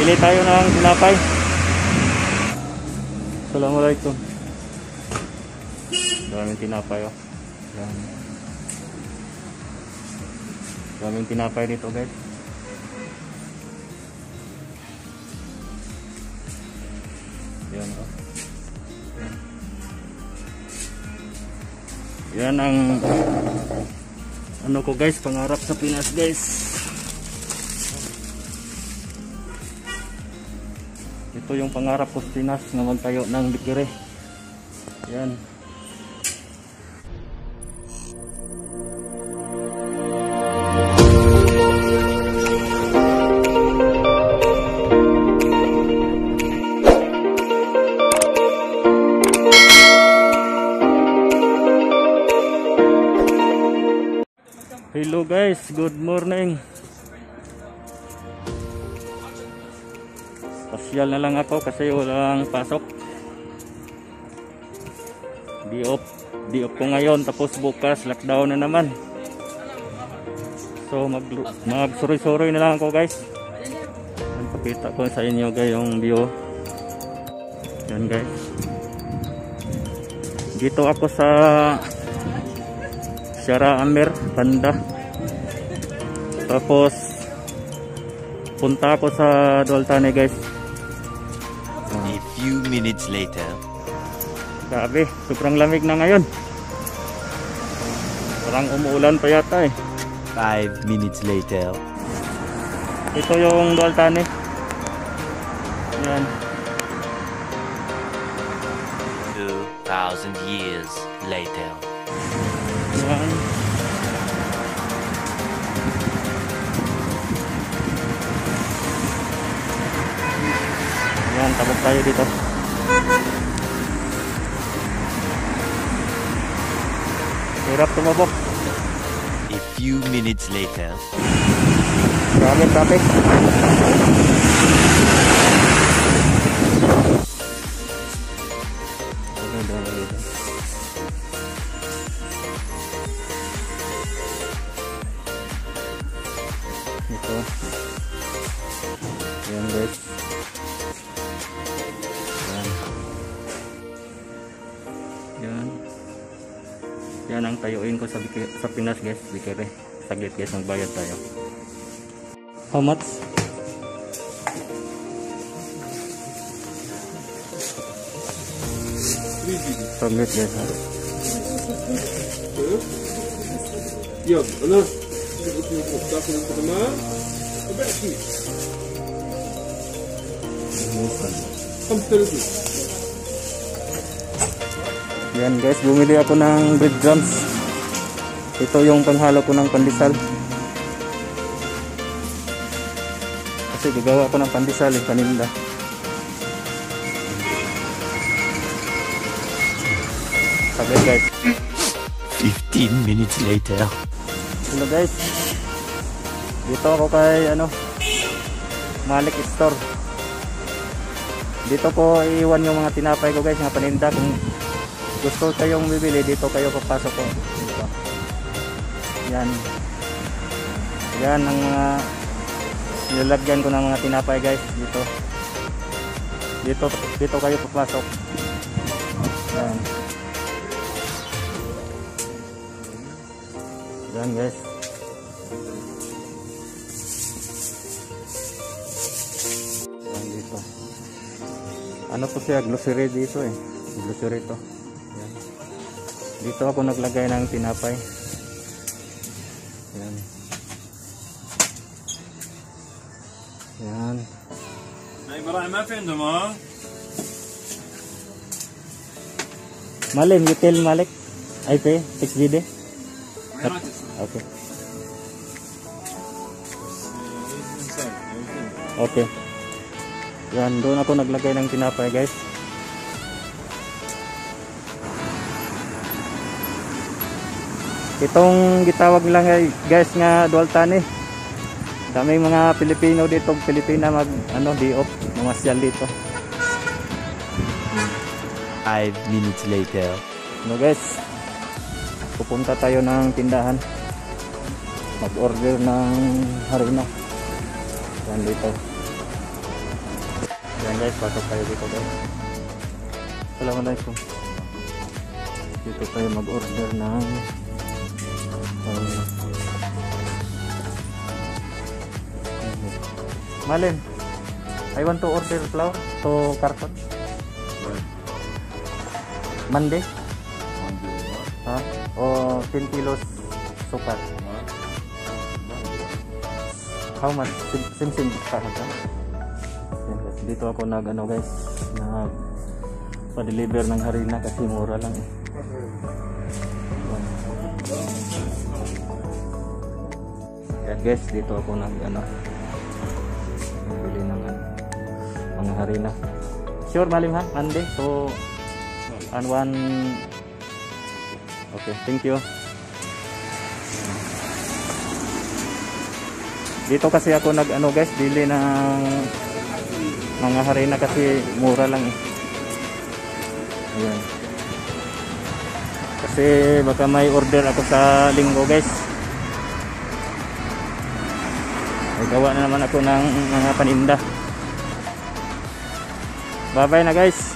Bili tayo ng tinapay. Assalamualaikum. Daming tinapay oh. Yan. Daming tinapay dito guys. Yan oh. Yan ang ano ko guys, pangarap sa Pinas guys. Ito yung pangarap ko sa Pinas na magtayo ng bikiri. Yan. Hello guys, good morning. Pasyal na lang ako kasi walang pasok. Di off ko ngayon, tapos bukas lockdown na naman. So mag-suri-suri na lang ako guys. Pakita ko sa inyo guys yung view. Yan guys. Dito ako sa Syara Amer, Banda. Tapos punta ako sa Doltane guys. A few minutes later. Grabe, sobrang lamig na ngayon. Parang umuulan pa yata eh. 5 minutes later. Ito yung Doltane. Yan. 2,000 years later. Yan. Yan, tabok tayo dito. Hirap tumabok. A few minutes later. Grabe traffic. Ito. Yan guys. Yan. Yan. Yan ang tayuin ko sa Pinas guys. Bikiri. Saglit guys, magbayad tayo. How much? Saglit guys ha. يلا انا داخل الخدمات وبحكي 35. Yan guys, bumili ako ng breadcrumbs. Ito yung panghalo ko ng pandesal. Kasi gagawa ko ng pandesal yung paninda. Sabi guys. 15 minutes later. Hello guys. Dito ako kay Malik Store. Dito ko iwan yung mga tinapay ko guys, mga paninda. Kung gusto kayong bibili, dito kayo papasok ko. Dito. Yan. Yan ang mga nilalagyan ko ng mga tinapay guys dito. Dito kayo papasok. Yan. Yan guys. Yan dito. Ano to siya? Grocery dito eh. Grocery to. Yan. Dito ako naglagay ng tinapay. Yan. Yan. هاي مراعي ما في عندهم ها؟ Malim, you tell Malik. I pay 6 GD. Okay. Okay. Yan, doon ako naglagay ng tinapay guys. Itong gitawag lang guys nga Doltane. Daming mga Pilipino dito, Pilipina di off, mamasyal dito. 5 minutes later. Guys, pupunta tayo ng tindahan. Mag-order ng harina. Yan dito. Yan guys, pasok tayo dito guys. Assalamualaikum. Dito tayo mag-order ng Malin, I want to order flour to carton. Monday? Ha? O 10 kilos sukar. How much? Sim pa hanggang. Dito ako nag ano guys, nag pa-deliver ng harina kasi mura lang eh. Yan guys, dito ako nag ano, bili ng mga harina. Sure malim ha, Monday. So and one. Okay, thank you. Dito kasi ako nag ano guys, bili ng mga harina kasi mura lang eh. Ayan. Kasi baka may order ako sa linggo guys. May gawa na naman ako ng mga paninda. Bye bye na guys.